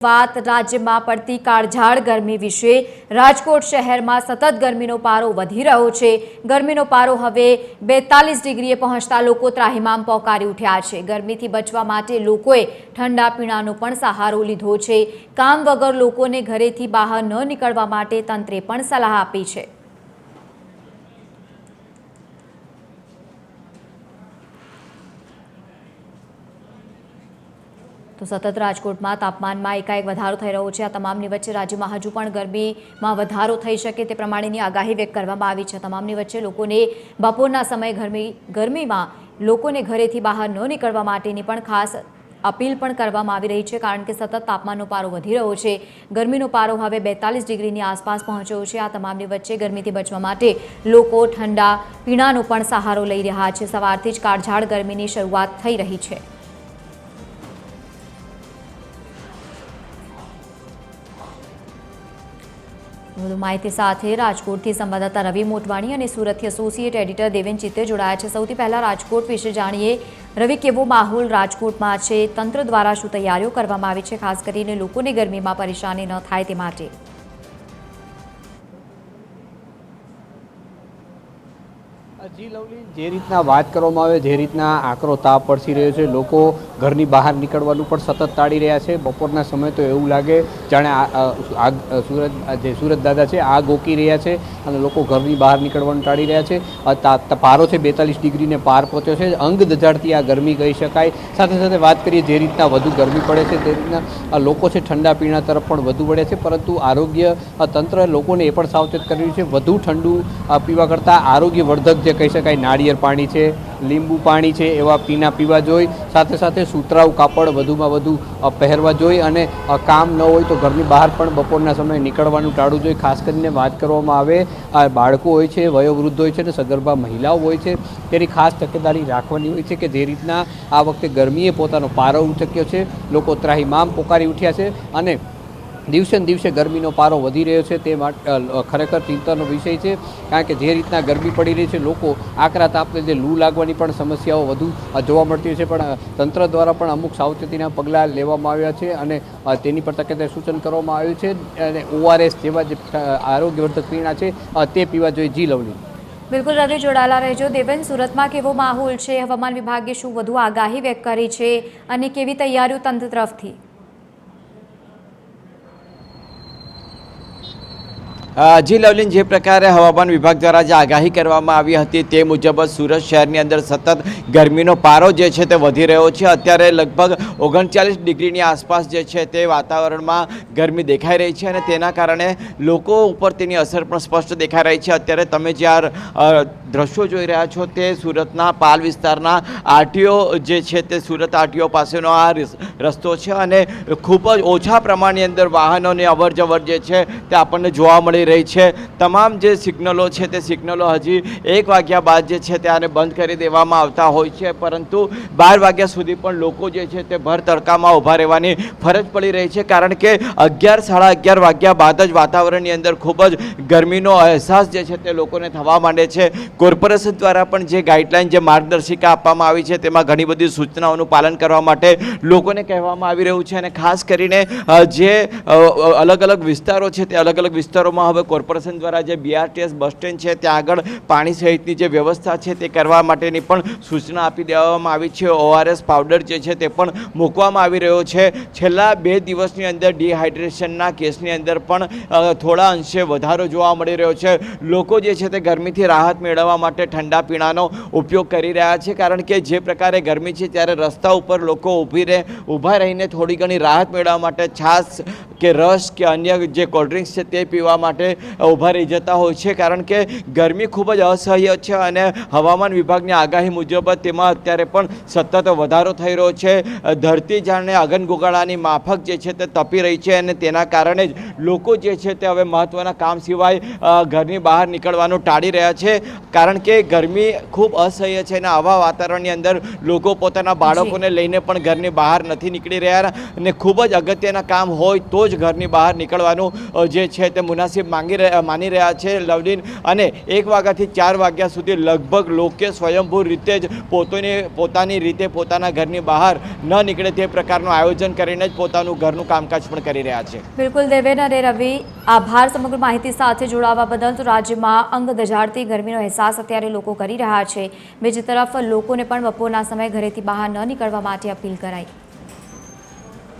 વાત રાજ્યમાં પડતી કાળઝાળ ગરમી વિશે રાજકોટ શહેરમાં સતત ગરમીનો પારો વધી રહ્યો છે। ગરમીનો પારો હવે 42 ડિગ્રીએ પહોંચતા લોકો ત્રાહિમામ પોકારી ઉઠ્યા છે। ગરમીથી બચવા માટે લોકોએ ઠંડા પીણાનો પણ સહારો લીધો છે। કામ વગર લોકોને ઘરેથી બહાર ન નીકળવા માટે તંત્રે પણ સલાહ આપી છે। तो सतत राजकोट में तापमान में एकाएक वधारो थई रह्यो छे। आ तमामनी वच्चे राज्य में हजू पण गरमी में वधारो थई शके ते प्रमाणेनी आगाही व्यक्त करवामां आवी छे। तमामनी वच्चे लोकोने बपोરના समय गरमी में लोकोने घरेथी बहार न निकळवा माटेनी पण खास अपील पण करवामां आवी रही छे, कारण के सतत तापमाननो पारो वधी रह्यो छे। गरमीनो पारो हवे 42 डिग्रीनी आसपास पहोंच्यो छे। आ तमामनी वच्चे गरमीथी बचवा माटे लोको ठंडा पीणानो पण सहारो लई रह्या छे। सवारथी ज काळझाळ गरमीनी शरूआत थई रही छे। વધુ માહિતી સાથે રાજકોટથી સંવાદદાતા રવિ મોટવાણી અને સુરતથી એસોસિએટ એડિટર દેવેન ચિત્તે જોડાયા છે। સૌથી પહેલા રાજકોટ વિશે જાણીએ। રવિ, કેવો માહોલ રાજકોટમાં છે? તંત્ર દ્વારા શું તૈયારીઓ કરવામાં આવી છે, ખાસ કરીને લોકોને ગરમીમાં પરેશાની ન થાય તે માટે? જી લવલી, જે રીતના વાત કરવામાં આવે, જે રીતના આકરો તાપ પડસી રહ્યો છે, લોકો ઘરની બહાર નીકળવાનું પણ સતત ટાળી રહ્યા છે। બપોરના સમય તો એવું લાગે જાણે સુરત દાદા છે આગ ઓકી રહ્યા છે અને લોકો ઘરની બહાર નીકળવાનું ટાળી રહ્યા છે। પારો છે 42 ડિગ્રીને પાર પહોંચ્યો છે। અંગ દજાડતી આ ગરમી કહી શકાય। સાથે સાથે વાત કરીએ જે રીતના વધુ ગરમી પડે છે તે રીતના લોકો છે ઠંડા પીણા તરફ પણ વધુ વળે છે, પરંતુ આરોગ્ય તંત્ર લોકોને એ પણ સાવચેત કરી રહ્યું છે। વધુ ઠંડુ પીવા કરતાં આરોગ્યવર્ધક જે કહી શકાય નાળિયેર પાણી છે, લીંબુ પાણી છે, એવા પીણા પીવા જોઈએ। સાથે સાથે સુતરાઉ કાપડ વધુમાં વધુ પહેરવા જોઈએ અને કામ ન હોય તો ઘરની બહાર પણ બપોરના સમયે નીકળવાનું ટાળવું જોઈએ। ખાસ કરીને વાત કરવામાં આવે બાળકો હોય છે, વયોવૃદ્ધ હોય છે અને સગર્ભા મહિલાઓ હોય છે, તેની ખાસ તકેદારી રાખવાની હોય છે કે જે રીતના આ વખતે ગરમીએ પોતાનો પારો ઉચક્યો છે, લોકો ત્રાહિમામ પોકારી ઉઠ્યા છે અને દિવસે ને દિવસે ગરમીનો પારો વધી રહ્યો છે। તે માટે ખરેખર ચિંતાનો વિષય છે, કારણ કે જે રીતના ગરમી પડી રહી છે, લોકો આકરા તાપને જે લૂ લાગવાની પણ સમસ્યાઓ વધુ જોવા મળતી છે, પણ તંત્ર દ્વારા પણ અમુક સાવચેતીના પગલાં લેવામાં આવ્યા છે અને તેની પર તકેદારી સૂચન કરવામાં આવ્યું છે અને ORS જેવા જે આરોગ્યવર્ધક પીણા છે તે પીવા જોઈએ। જી લવલી, બિલકુલ રવિ, જોડાયેલા રહેજો। દેવેન, સુરતમાં કેવો માહોલ છે? હવામાન વિભાગે શું વધુ આગાહી વ્યક્ત કરી છે અને કેવી તૈયારીઓ તંત્ર તરફથી? જી લવલીન, જે પ્રકારે હવામાન વિભાગ દ્વારા જે આગાહી કરવામાં આવી હતી તે મુજબ સુરત શહેરની અંદર સતત ગરમીનો પારો જે છે તે વધી રહ્યો છે। અત્યારે લગભગ 39 ડિગ્રીની આસપાસ જે છે તે વાતાવરણમાં ગરમી દેખાઈ રહી છે અને તેના કારણે લોકો ઉપર તેની અસર પણ સ્પષ્ટ દેખાઈ રહી છે। અત્યારે તમે જે દ્રશ્યો જોઈ રહ્યા છો તે સુરતના પાલ વિસ્તારના આરટીઓ જે છે તે સુરત આરટીઓ પાસેનો આ રસ્તો છે અને ખૂબ જ ઓછા પ્રમાણની અંદર વાહનોની અવર જવર જે છે તે આપણને જોવા મળી રહી છે। તમામ જે સિગ્નલો છે તે સિગ્નલો હજી 1 વાગ્યા બાદ જે છે તેને બંધ કરી દેવામાં આવતા હોય છે, પરંતુ 12 વાગ્યા સુધી પણ લોકો જે છે તે ભર તડકામાં ઊભા રહેવાની ફરજ પડી રહી છે, કારણ કે 11 સાડા 11 વાગ્યા બાદ જ વાતાવરણની અંદર ખૂબ જ ગરમીનો અહેસાસ જે છે તે લોકોને થવા માંડે છે। કોર્પોરેશન દ્વારા પણ જે ગાઈડલાઈન, જે માર્ગદર્શિકા આપવામાં આવી છે તેમાં ઘણી બધી સૂચનાઓનું પાલન કરવા માટે લોકોને કહેવામાં આવી રહ્યું છે અને ખાસ કરીને જે અલગ અલગ વિસ્તારો છે તે અલગ અલગ વિસ્તારોમાં હવે કોર્પોરેશન દ્વારા જે BRTS બસ સ્ટેન્ડ છે ત્યાં આગળ પાણી સહિતની જે વ્યવસ્થા છે તે કરવા માટેની પણ સૂચના આપી દેવામાં આવી છે। ORS પાવડર જે છે તે પણ મૂકવામાં આવી રહ્યો છે। છેલ્લા 2 દિવસની અંદર ડિહાઇડ્રેશનના કેસની અંદર પણ થોડા અંશે વધારો જોવા મળી રહ્યો છે। લોકો જે છે તે ગરમીથી રાહત મેળવવા માટે ઠંડા પીણાનો ઉપયોગ કરી રહ્યા છે, કારણ કે જે પ્રકારે ગરમી છે ત્યારે રસ્તા ઉપર લોકો ઊભા રહીને થોડી ઘણી રાહત મેળવવા માટે છાશ કે રસ કે અન્ય જે કોલ્ડ્રિંક્સ છે તે પીવા માટે ઊભા રહી જતા હોય છે, કારણ કે ગરમી ખૂબ જ અસહ્ય છે અને હવામાન વિભાગની આગાહી મુજબ તેમાં અત્યારે પણ સતત વધારો થઈ રહ્યો છે। ધરતી જાણે અગનગોગાળાની માફક જે છે તે તપી રહી છે અને તેના કારણે જ લોકો જે છે તે હવે મહત્ત્વના કામ સિવાય ઘરની બહાર નીકળવાનું ટાળી રહ્યા છે, કારણ કે ગરમી ખૂબ અસહ્ય છે અને આવા વાતાવરણની અંદર લોકો પોતાના બાળકોને લઈને પણ ઘરની બહાર નથી નીકળી રહ્યા અને ખૂબ જ અગત્યના કામ હોય તો જ ઘરની બહાર નીકળવાનું જે છે તે મુનાસિબ માની રહ્યા છે લવલીન. અને 1 વાગ્યાથી 4 વાગ્યા સુધી લગભગ લોકો સ્વયંભૂ રીતે જ પોતાની રીતે પોતાના ઘરની બહાર ન નીકળે તે પ્રકારનું આયોજન કરીને જ પોતાનું ઘરનું કામકાજ પણ કરી રહ્યા છે. બિલકુલ દેવેન અને રવિ, આભાર સમગ્ર માહિતી સાથે જોડાવા બદલ. તો રાજ્યમાં અંગ દજાડતી ગરમીનો અહેસાસ અત્યારે લોકો કરી રહ્યા છે. બીજી તરફ લોકોને પણ બપોરના સમયે ઘરેથી બહાર ન નીકળવા માટે અપીલ કરાઈ.